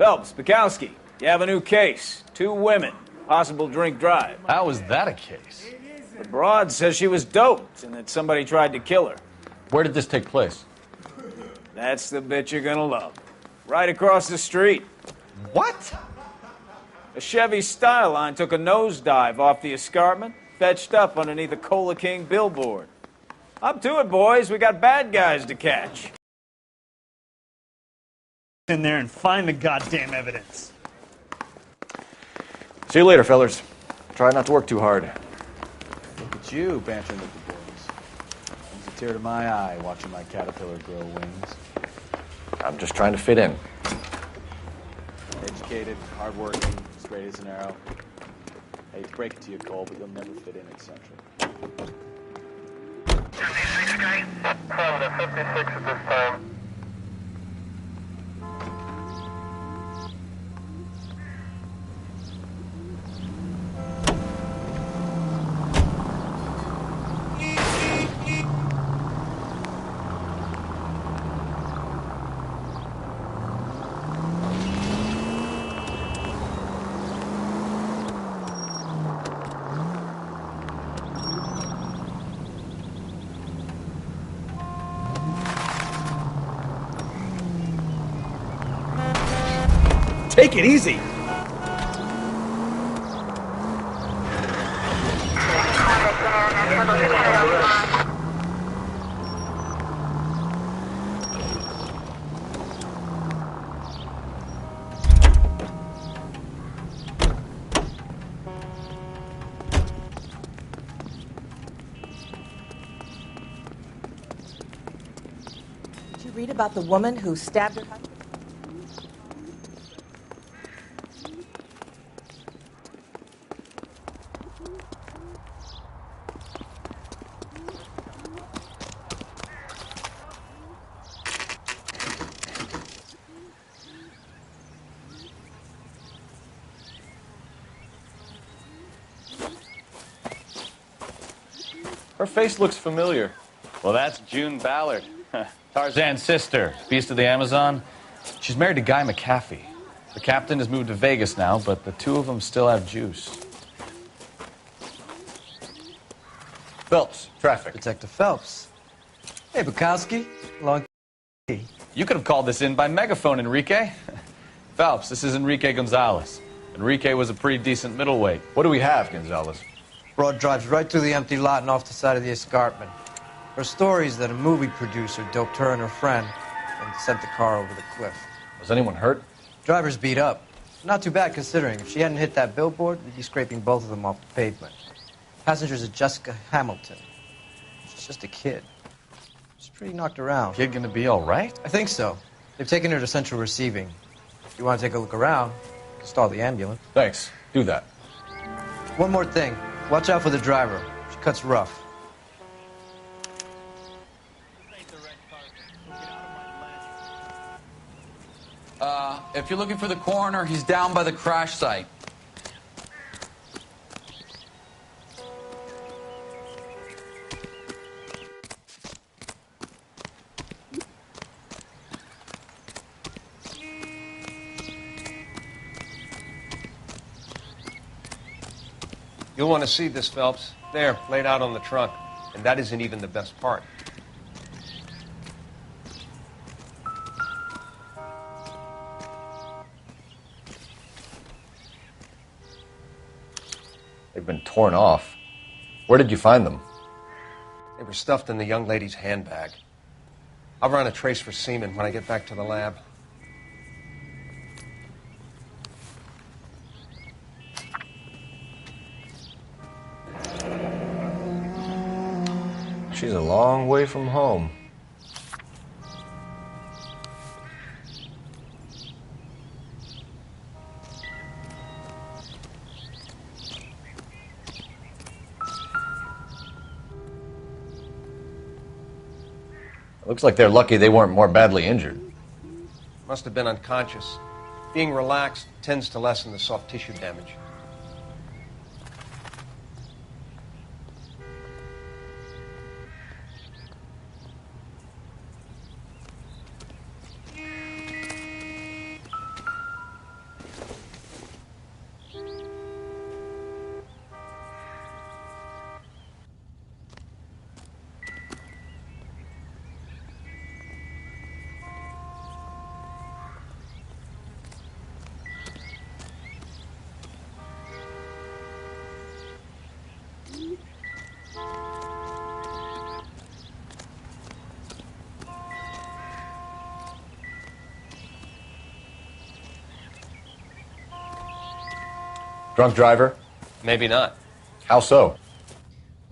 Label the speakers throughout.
Speaker 1: Phelps, Bukowski, you have a new case. 2 women, possible drink drive.
Speaker 2: How is that a case?
Speaker 1: The broad says she was doped and that somebody tried to kill her.
Speaker 2: Where did this take place?
Speaker 1: That's the bit you're gonna love. Right across the street.
Speaker 2: What?
Speaker 1: A Chevy Styline took a nosedive off the escarpment, fetched up underneath a Cola King billboard. Up to it, boys. We got bad guys to catch.
Speaker 3: In there and find the goddamn evidence.
Speaker 4: See you later, fellers. Try not to work too hard.
Speaker 5: Look at you, bantering with the boys. Brings a tear to my eye watching my caterpillar grow wings.
Speaker 4: I'm just trying to fit in.
Speaker 5: Educated, hardworking, straight as an arrow. I hate to break it to you, Cole, but you'll never fit in eccentric.
Speaker 6: 56 Street, from the 56 at this time.
Speaker 3: Take it easy.
Speaker 7: Did you read about the woman who stabbed her husband?
Speaker 4: Her face looks familiar.
Speaker 2: Well, that's June Ballard, Tarzan's sister, beast of the Amazon. She's married to Guy McAfee. The captain has moved to Vegas now, but the 2 of them still have juice. Phelps, traffic.
Speaker 8: Detective Phelps. Hey, Bukowski. Long.
Speaker 2: You could have called this in by megaphone, Enrique. Phelps, this is Enrique Gonzalez. Enrique was a pretty decent middleweight.
Speaker 4: What do we have, Gonzalez?
Speaker 8: Broad drives right through the empty lot and off the side of the escarpment. Her story is that a movie producer doped her and her friend and sent the car over the cliff.
Speaker 4: Was anyone hurt?
Speaker 8: Driver's beat up. Not too bad considering. If she hadn't hit that billboard, we'd be scraping both of them off the pavement. Passenger's is Jessica Hamilton. She's just a kid. She's pretty knocked around.
Speaker 2: Kid gonna be all right?
Speaker 8: I think so. They've taken her to central receiving. If you want to take a look around, stall the ambulance.
Speaker 4: Thanks. Do that.
Speaker 8: One more thing. Watch out for the driver. She cuts rough.
Speaker 9: If you're looking for the coroner, he's down by the crash site.
Speaker 10: You'll want to see this, Phelps. There, laid out on the trunk. And that isn't even the best part.
Speaker 4: They've been torn off. Where did you find them?
Speaker 10: They were stuffed in the young lady's handbag. I'll run a trace for semen when I get back to the lab.
Speaker 4: She's a long way from home. Looks like they're lucky they weren't more badly injured.
Speaker 10: Must have been unconscious. Being relaxed tends to lessen the soft tissue damage.
Speaker 4: Drunk driver?
Speaker 10: Maybe not.
Speaker 4: How so?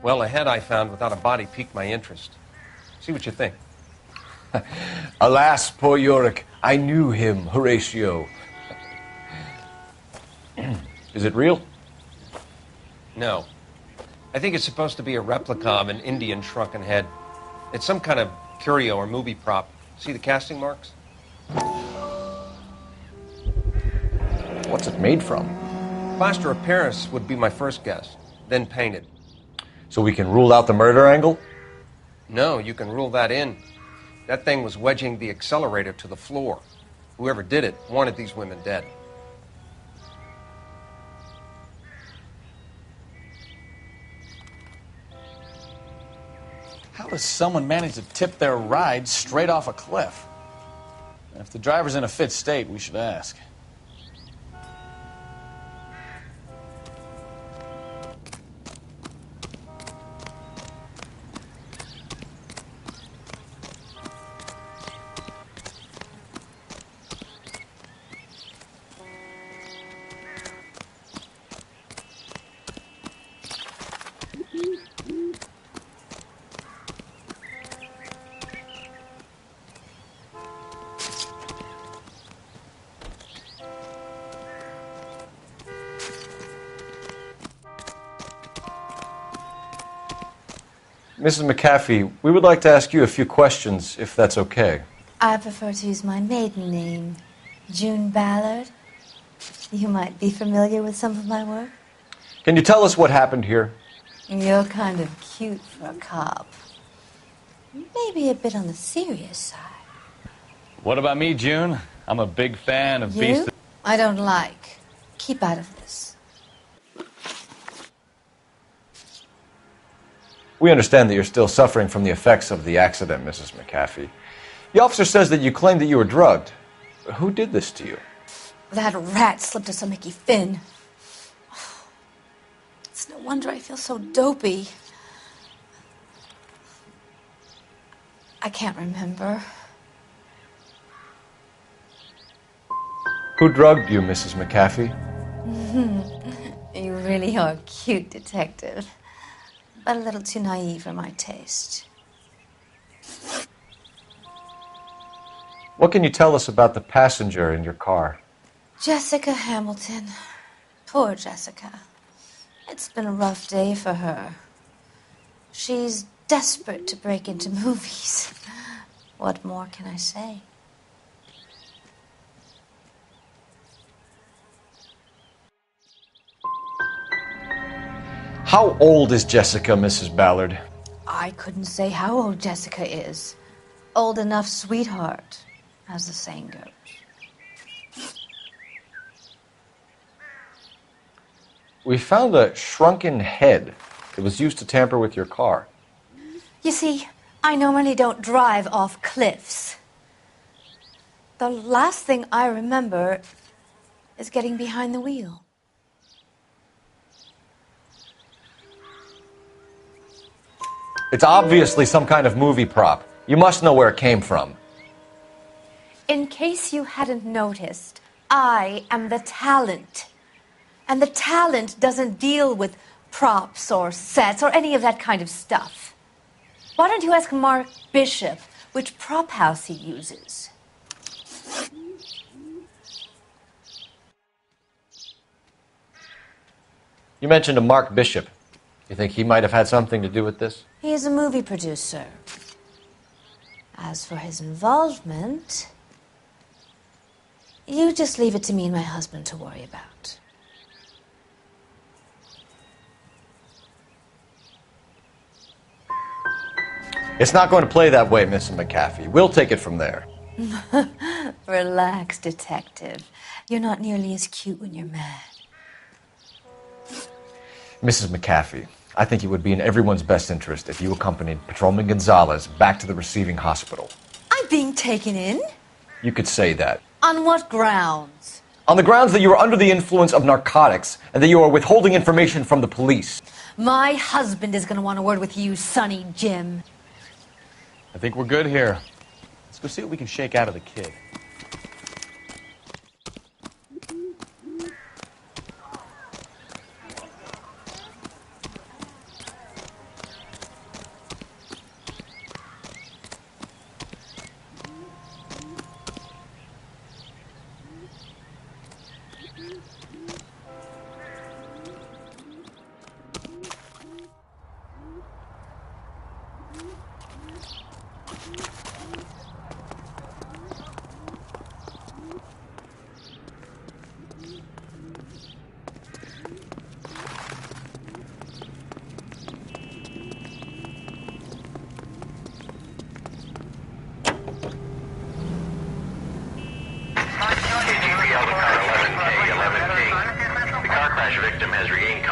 Speaker 10: Well, a head I found without a body piqued my interest. See what you think.
Speaker 4: Alas, poor Yorick. I knew him, Horatio. Is it real?
Speaker 10: No. I think it's supposed to be a replica of an Indian shrunken head. It's some kind of curio or movie prop. See the casting marks?
Speaker 4: What's it made from?
Speaker 10: Plaster of Paris would be my first guess, then painted.
Speaker 4: So we can rule out the murder angle?
Speaker 10: No, you can rule that in. That thing was wedging the accelerator to the floor. Whoever did it wanted these women dead.
Speaker 2: How does someone manage to tip their ride straight off a cliff? And if the driver's in a fit state, we should ask.
Speaker 4: Mrs. McAfee, we would like to ask you a few questions, if that's okay.
Speaker 11: I prefer to use my maiden name, June Ballard. You might be familiar with some of my work.
Speaker 4: Can you tell us what happened here?
Speaker 11: You're kind of cute for a cop. Maybe a bit on the serious side.
Speaker 2: What about me, June? I'm a big fan of
Speaker 11: You?
Speaker 2: Beast.
Speaker 11: I don't like. Keep out of this.
Speaker 4: We understand that you're still suffering from the effects of the accident, Mrs. McAfee. The officer says that you claimed that you were drugged. Who did this to you?
Speaker 11: That rat slipped us a Mickey Finn. It's no wonder I feel so dopey. I can't remember.
Speaker 4: Who drugged you, Mrs. McAfee?
Speaker 11: You really are a cute detective, but a little too naive for my taste.
Speaker 4: What can you tell us about the passenger in your car?
Speaker 11: Jessica Hamilton. Poor Jessica. It's been a rough day for her. She's desperate to break into movies. What more can I say?
Speaker 4: How old is Jessica, Mrs. Ballard?
Speaker 11: I couldn't say how old Jessica is. Old enough, sweetheart, as the saying goes.
Speaker 4: We found a shrunken head that was used to tamper with your car.
Speaker 11: You see, I normally don't drive off cliffs. The last thing I remember is getting behind the wheel.
Speaker 4: It's obviously some kind of movie prop. You must know where it came from.
Speaker 11: In case you hadn't noticed, I am the talent. And the talent doesn't deal with props or sets or any of that kind of stuff. Why don't you ask Mark Bishop which prop house he uses?
Speaker 4: You mentioned a Mark Bishop. You think he might have had something to do with this?
Speaker 11: He is a movie producer. As for his involvement, you just leave it to me and my husband to worry about.
Speaker 4: It's not going to play that way, Mrs. McAfee. We'll take it from there.
Speaker 11: Relax, detective. You're not nearly as cute when you're mad.
Speaker 4: Mrs. McAfee, I think it would be in everyone's best interest if you accompanied Patrolman Gonzalez back to the receiving hospital.
Speaker 11: I'm being taken in?
Speaker 4: You could say that.
Speaker 11: On what grounds?
Speaker 4: On the grounds that you are under the influence of narcotics and that you are withholding information from the police.
Speaker 11: My husband is going to want a word with you, Sonny Jim.
Speaker 2: I think we're good here. Let's go see what we can shake out of the kid.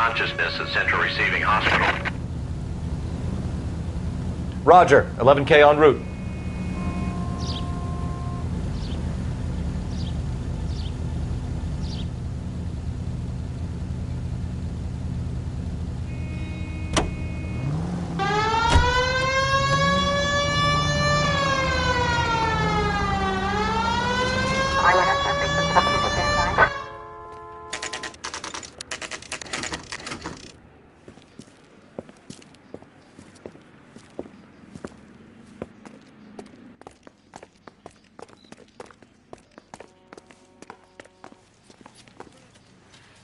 Speaker 6: consciousness at Central Receiving Hospital.
Speaker 4: Roger, 11K en route.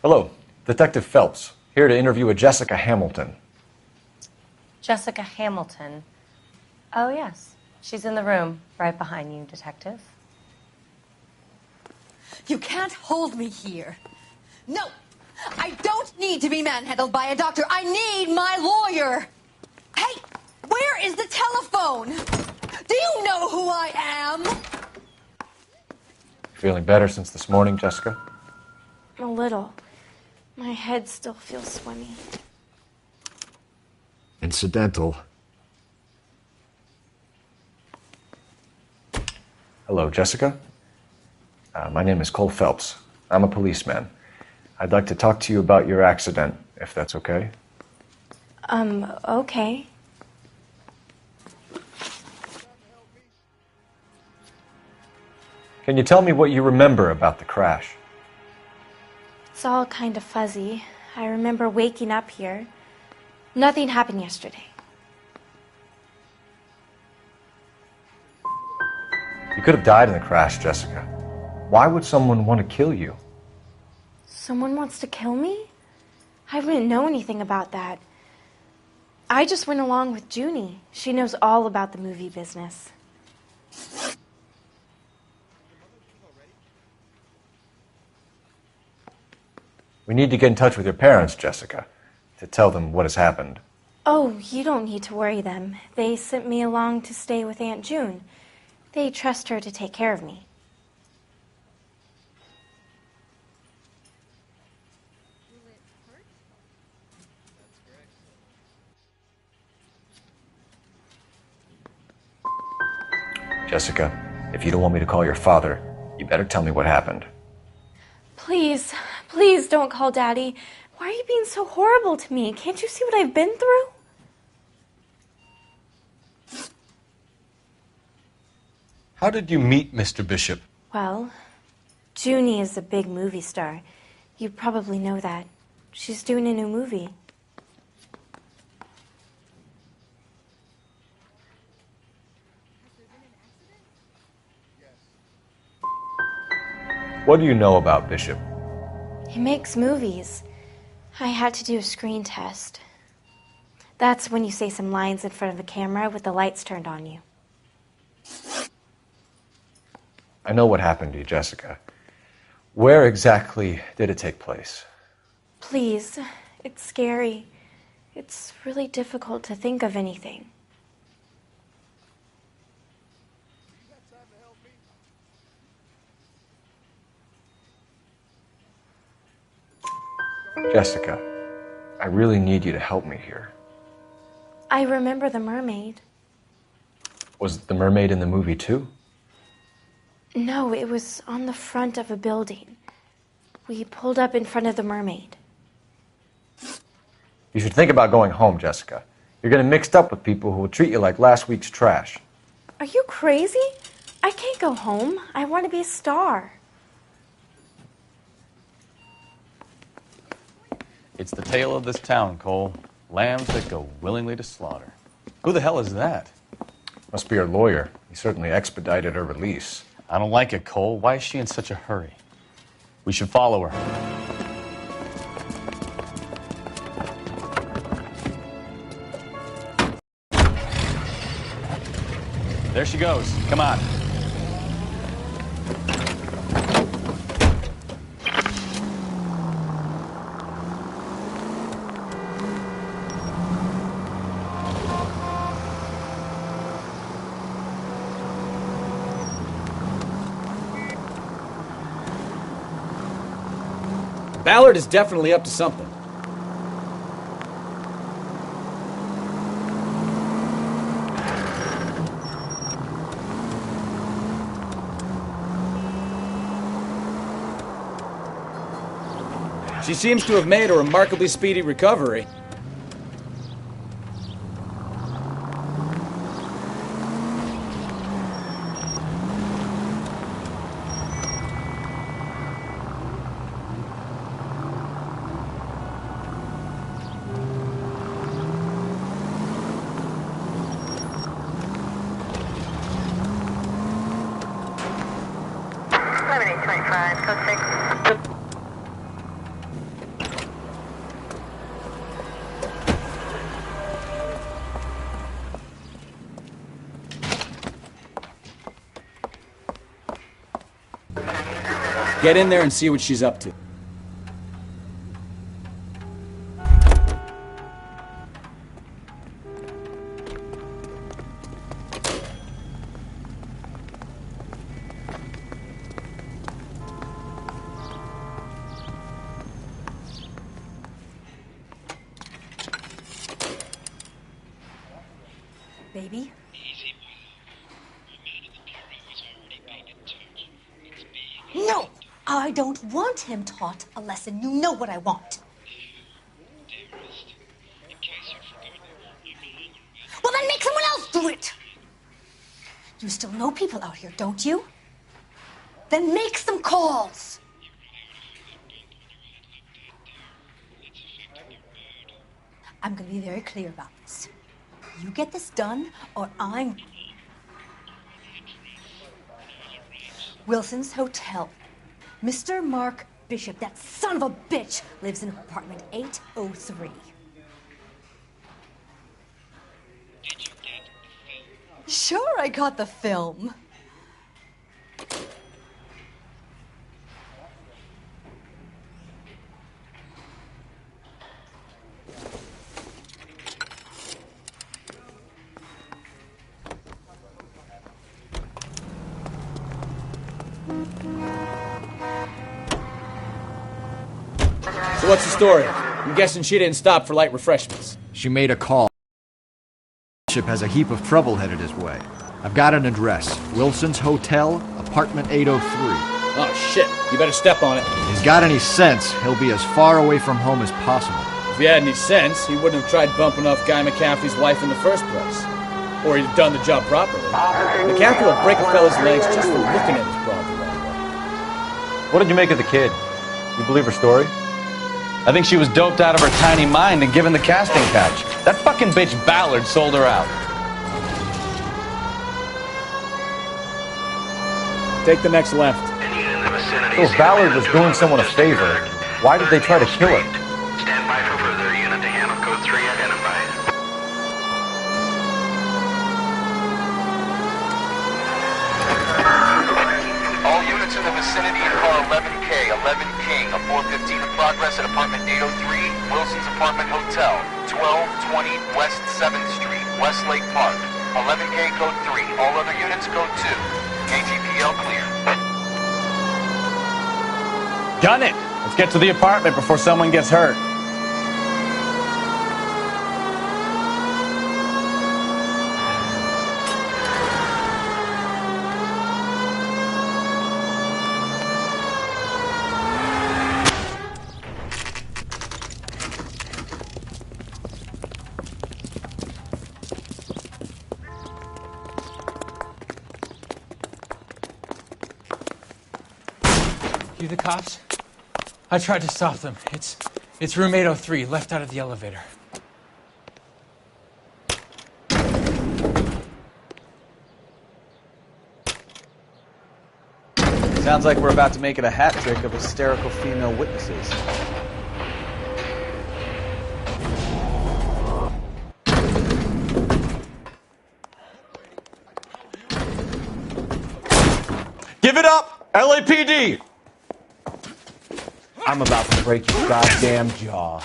Speaker 4: Hello, Detective Phelps, here to interview a Jessica Hamilton.
Speaker 12: Jessica Hamilton. Oh, yes. She's in the room right behind you, Detective.
Speaker 11: You can't hold me here. No, I don't need to be manhandled by a doctor. I need my lawyer. Hey, where is the telephone? Do you know who I am?
Speaker 4: Feeling better since this morning, Jessica?
Speaker 13: A little. My head still feels swimmy.
Speaker 4: Incidental. Hello, Jessica. My name is Cole Phelps. I'm a policeman. I'd like to talk to you about your accident, if that's okay.
Speaker 13: Okay.
Speaker 4: Can you tell me what you remember about the crash?
Speaker 13: It's all kind of fuzzy. I remember waking up here. Nothing happened yesterday.
Speaker 4: You could have died in the crash, Jessica. Why would someone want to kill you?
Speaker 13: Someone wants to kill me? I wouldn't know anything about that. I just went along with Junie. She knows all about the movie business.
Speaker 4: We need to get in touch with your parents, Jessica, to tell them what has happened.
Speaker 13: Oh, you don't need to worry them. They sent me along to stay with Aunt June. They trust her to take care of me.
Speaker 4: Jessica, if you don't want me to call your father, you better tell me what happened.
Speaker 13: Please, please don't call Daddy. Why are you being so horrible to me? Can't you see what I've been through?
Speaker 10: How did you meet Mr. Bishop?
Speaker 13: Well, Junie is a big movie star. You probably know that. She's doing a new movie.
Speaker 4: What do you know about Bishop?
Speaker 13: He makes movies. I had to do a screen test. That's when you say some lines in front of a camera with the lights turned on you.
Speaker 4: I know what happened to you, Jessica. Where exactly did it take place?
Speaker 13: Please, it's scary. It's really difficult to think of anything.
Speaker 4: Jessica, I really need you to help me here.
Speaker 13: I remember the mermaid.
Speaker 4: Was the mermaid in the movie too?
Speaker 13: No, it was on the front of a building. We pulled up in front of the mermaid.
Speaker 4: You should think about going home, Jessica. You're getting mixed up with people who will treat you like last week's trash.
Speaker 13: Are you crazy? I can't go home. I want to be a star.
Speaker 2: It's the tale of this town, Cole. Lambs that go willingly to slaughter. Who the hell is that?
Speaker 4: Must be her lawyer. He certainly expedited her release.
Speaker 2: I don't like it, Cole. Why is she in such a hurry? We should follow her. There she goes. Come on.
Speaker 1: Ballard is definitely up to something. She seems to have made a remarkably speedy recovery. Get in there and see what she's up to.
Speaker 11: Baby? No! I don't want him taught a lesson. You know what I want. Well, then make someone else do it! You still know people out here, don't you? Then make some calls! I'm gonna be very clear about this. You get this done, or I'm... Wilson's Hotel. Mr. Mark Bishop, that son of a bitch, lives in apartment 803. Sure, I got the film.
Speaker 1: So what's the story? I'm guessing she didn't stop for light refreshments.
Speaker 14: She made a call. Bishop has a heap of trouble headed his way. I've got an address. Wilson's Hotel, apartment 803.
Speaker 1: Oh, shit. You better step on it.
Speaker 14: If he's got any sense, he'll be as far away from home as possible.
Speaker 1: If he had any sense, he wouldn't have tried bumping off Guy McCaffrey's wife in the first place. Or he'd have done the job properly. McCaffrey will break a fella's legs just for looking at his broad the wrong way.
Speaker 2: What did you make of the kid? You believe her story? I think she was doped out of her tiny mind and given the casting couch. That fucking bitch Ballard sold her out.
Speaker 1: Take the next left.
Speaker 4: So if Ballard was doing someone a favor, why did they try to kill her?
Speaker 6: Stand by for further. Unit to handle code 3 identified. All units in the vicinity of car 11K, 11 King, a 415 in progress at apartment 803, Wilson's Apartment Hotel, 1220 West 7th Street, Westlake Park. 11K code 3, all other units code 2. ATPL clear.
Speaker 2: Gun it! Let's get to the apartment before someone gets hurt.
Speaker 15: You the cops? I tried to stop them. It's room 803, left out of the elevator.
Speaker 5: Sounds like we're about to make it a hat trick of hysterical female witnesses.
Speaker 2: Give it up! LAPD!
Speaker 5: I'm about to break your goddamn jaw.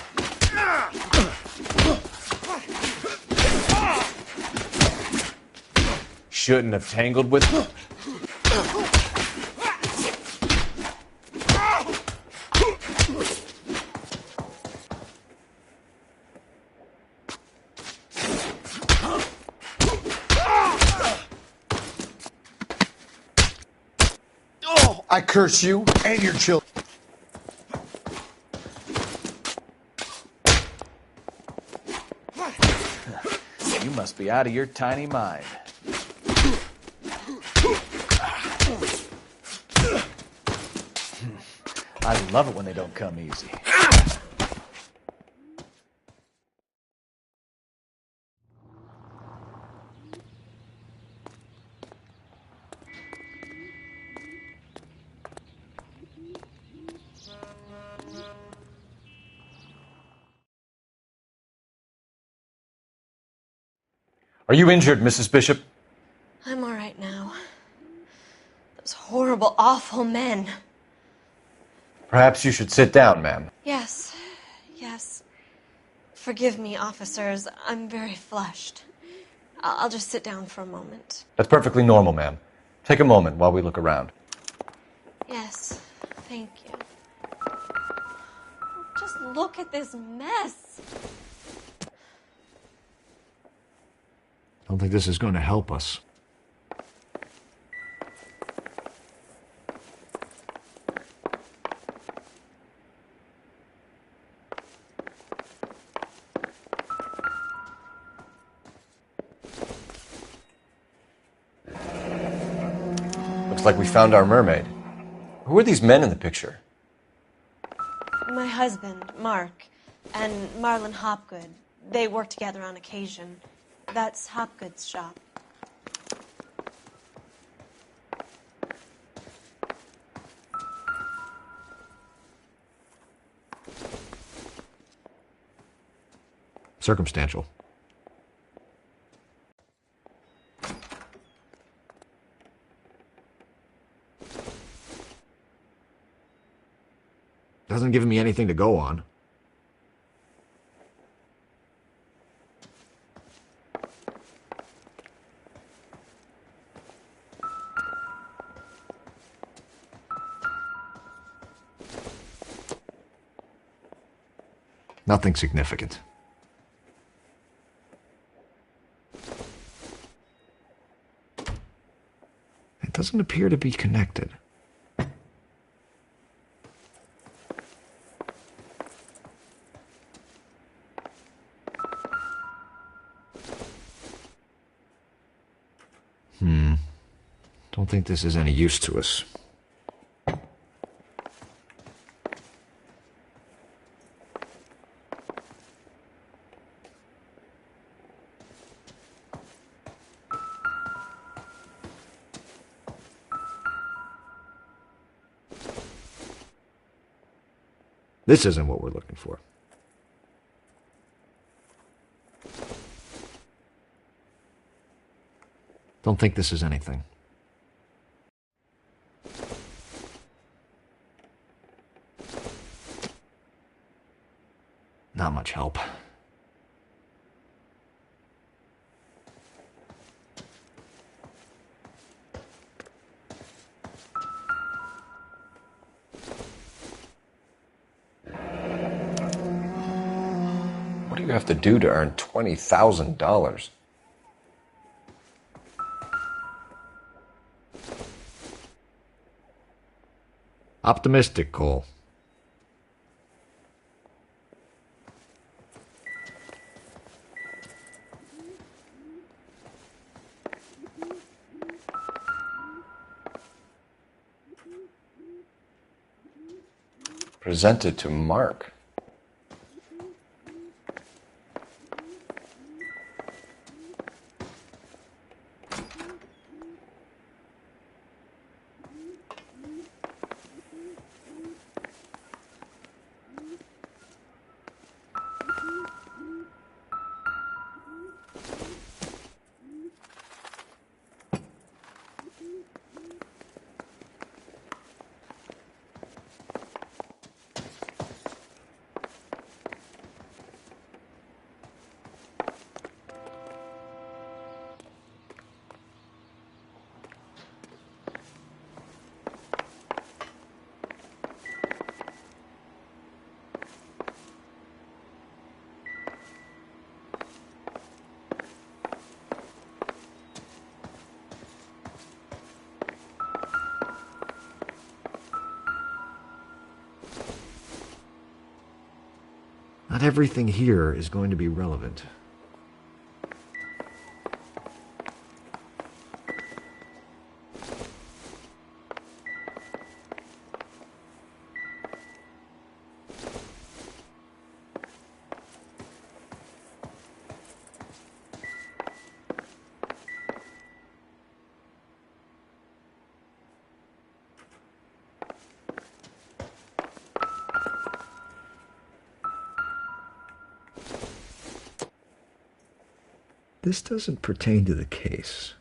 Speaker 5: Shouldn't have tangled with...
Speaker 14: I curse you and your children.
Speaker 5: must be out of your tiny mind. I love it when they don't come easy.
Speaker 4: Are you injured, Mrs. Bishop?
Speaker 13: I'm all right now. Those horrible, awful men.
Speaker 4: Perhaps you should sit down, ma'am.
Speaker 13: Yes, yes. Forgive me, officers. I'm very flushed. I'll just sit down for a moment.
Speaker 4: That's perfectly normal, ma'am. Take a moment while we look around.
Speaker 13: Yes, thank you. Just look at this mess.
Speaker 14: I don't think this is going to help us.
Speaker 4: Looks like we found our mermaid. Who are these men in the picture?
Speaker 13: My husband, Mark, and Marlon Hopgood. They work together on occasion. That's Hopgood's shop.
Speaker 14: Circumstantial. Doesn't give me anything to go on. Nothing significant. It doesn't appear to be connected. Don't think this is any use to us. This isn't what we're looking for. Don't think this is anything. Not much help.
Speaker 4: What do you have to do to earn $20,000?
Speaker 14: Optimistic, Cole.
Speaker 4: Presented to Mark.
Speaker 14: Not everything here is going to be relevant.
Speaker 4: This doesn't pertain to the case.